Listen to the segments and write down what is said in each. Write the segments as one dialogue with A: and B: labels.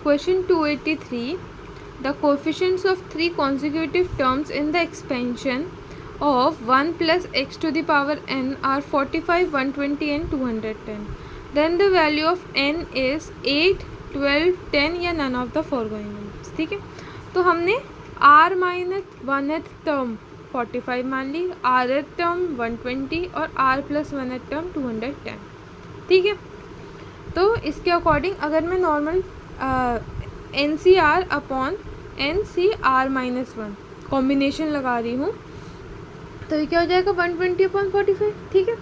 A: Question 283, the coefficients of 3 consecutive terms in the expansion of 1 plus x to the power n are 45, 120 and 210. Then the value of n is 8, 12, 10 या none of the foregoing numbers. ठीक है, तो हमने r minus 1th term 45 मान ली, rth term 120 और r plus 1th term 210. ठीक है, तो इसके अकॉर्डिंग अगर मैं normal N C R upon N C R minus 1 combination लगा रही हूँ तो ये क्या हो जाएगा 120 अपॉन 45. ठीक है,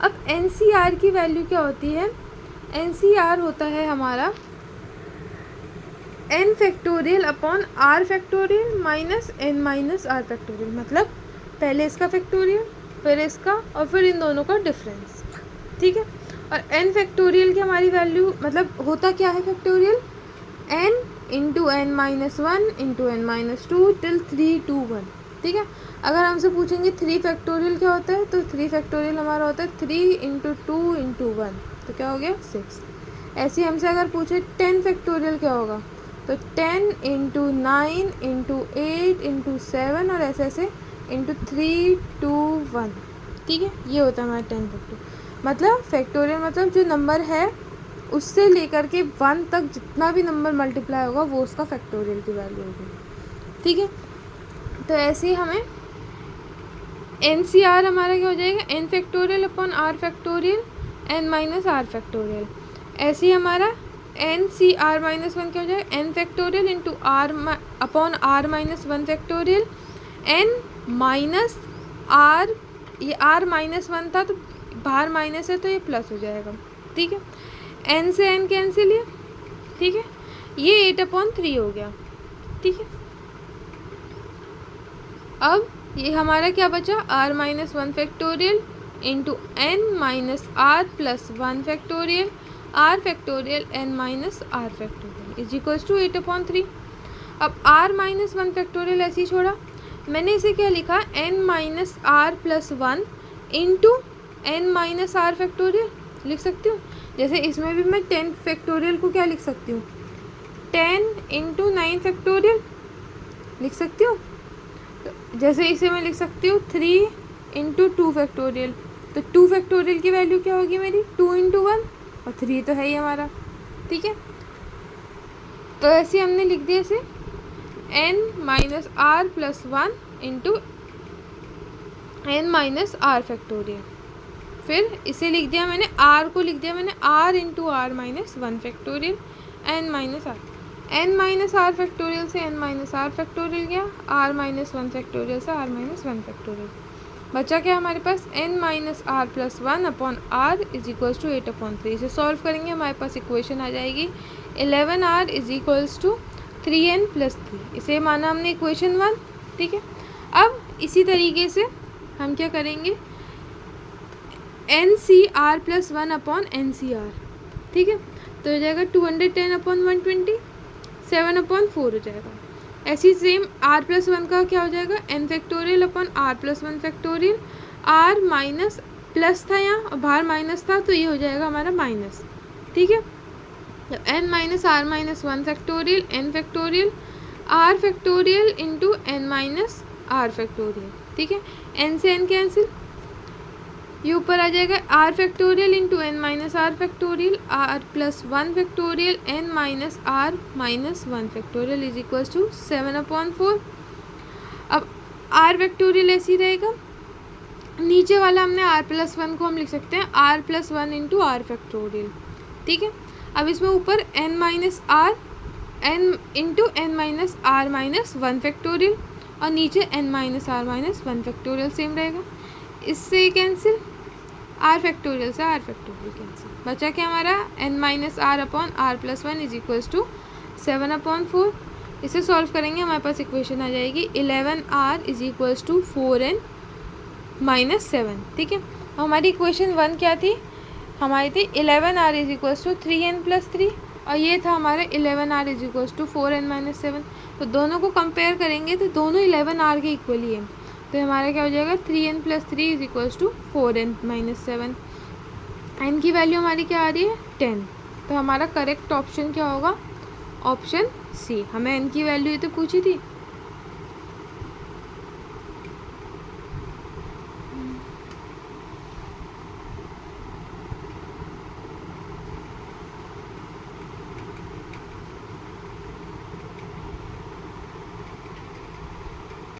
A: अब एन सी आर की वैल्यू क्या होती है, एन सी आर होता है हमारा N factorial upon R factorial minus N minus are factorial. मतलब पहले इसका फैक्टोरियल फिर इसका और फिर इन दोनों का डिफरेंस. ठीक है, और एन फैक्टोरियल की हमारी वैल्यू मतलब होता क्या है factorial, N into N minus 1 into N minus 2 till 3 2 1. ठीक है, अगर हमसे पूछेंगे 3 फैक्टोरियल क्या होता है तो 3 फैक्टोरियल हमारा होता है 3 इंटू 2 इंटू 1, तो क्या हो गया 6. ऐसे हमसे अगर पूछे 10 फैक्टोरियल क्या होगा तो 10 इंटू 9 इंटू 8 इंटू 7 और ऐसे ऐसे इंटू 3 2 1. ठीक है, ये होता है हमारा 10 फैक्टोरियल. मतलब फैक्टोरियल मतलब जो नंबर है उससे लेकर के 1 तक जितना भी नंबर मल्टीप्लाई होगा वो उसका फैक्टोरियल की वैल्यू होगी. ठीक है, तो ऐसे ही हमें एन सी आर हमारा क्या हो जाएगा, N factorial upon R factorial N minus are factorial. ऐसे ही हमारा एन सी आर माइनस 1 क्या हो जाएगा, N factorial into R upon R minus 1 factorial N minus R. ये आर माइनस 1 था तो बाहर माइनस है तो ये प्लस हो जाएगा. ठीक है, एन से एन कैंसिल है. ठीक है, ये 8/3 हो गया. ठीक है, अब ये हमारा क्या बचा, R minus 1 factorial into N minus are plus 1 factorial R factorial N minus are factorial is equals to 8/3. अब आर माइनस 1 फैक्टोरियल ऐसे ही छोड़ा, मैंने इसे क्या लिखा, N minus are plus 1 into N minus are factorial लिख सकती हूँ. जैसे इसमें भी मैं 10 फैक्टोरियल को क्या लिख सकती हूँ, 10 इंटू 9 फैक्टोरियल लिख सकती हूँ. तो जैसे इसे मैं लिख सकती हूँ 3 इंटू 2 फैक्टोरियल. तो 2 फैक्टोरियल की वैल्यू क्या होगी मेरी, 2 इंटू 1 और 3 तो है ही हमारा. ठीक है, तो ऐसे हमने लिख दिया इसे N minus are plus 1 into N minus are factorial. फिर इसे लिख दिया मैंने, आर को लिख दिया मैंने r into r minus 1 factorial N minus are. N minus are factorial से एन माइनस आर फैक्टोरियल गया, आर माइनस 1 फैक्टोरियल से आर माइनस 1 फैक्टोरियल. बचा क्या हमारे पास, n minus are plus 1 upon r is equals to 8/3. इसे solve करेंगे हमारे पास इक्वेशन आ जाएगी 11r is equals to 3n plus 3. इसे माना हमने इक्वेशन 1. ठीक है, अब इसी तरीके से हम क्या करेंगे, N C R plus 1 upon N C R. ठीक है, तो हो जाएगा 210 अपॉन 120 7/4 हो जाएगा. ऐसी सेम आर प्लस 1 का क्या हो जाएगा, N factorial upon R plus 1 factorial. R minus plus था यहाँ और बाहर माइनस था तो ये हो जाएगा हमारा माइनस. ठीक है, तो N minus R minus 1 factorial N factorial R factorial into N minus are factorial. ठीक है, एन से एन कैंसिल, ये ऊपर आ जाएगा R factorial into N minus are factorial R plus 1 factorial N minus R minus 1 factorial is equals to 7/4. अब are factorial ऐसे ही रहेगा, नीचे वाला हमने आर प्लस 1 को हम लिख सकते हैं R plus 1 into R factorial. ठीक है, अब इसमें ऊपर N minus are N into N minus R minus 1 factorial और नीचे N minus R minus 1 factorial same रहेगा. इससे कैंसिल, आर फैक्टोरियल से आर फैक्टोरियल कैंसिल. बचा क्या हमारा, N minus R upon R plus 1 is equals to 7/4. इसे solve करेंगे हमारे पास इक्वेशन आ जाएगी 11r is equals to 4n minus 7. ठीक है, हमारी इक्वेशन 1 क्या थी, हमारी थी 11r is equals to 3n plus 3 और ये था हमारा 11r is equals to 4n minus 7. तो दोनों को कंपेयर करेंगे तो दोनों 11r के इक्वली है. तो हमारा क्या हो जाएगा 3n plus 3 is equals to 4n minus 7. N की वैल्यू हमारी क्या आ रही है 10. तो हमारा करेक्ट ऑप्शन क्या होगा ऑप्शन सी, हमें n की वैल्यू तो पूछी थी।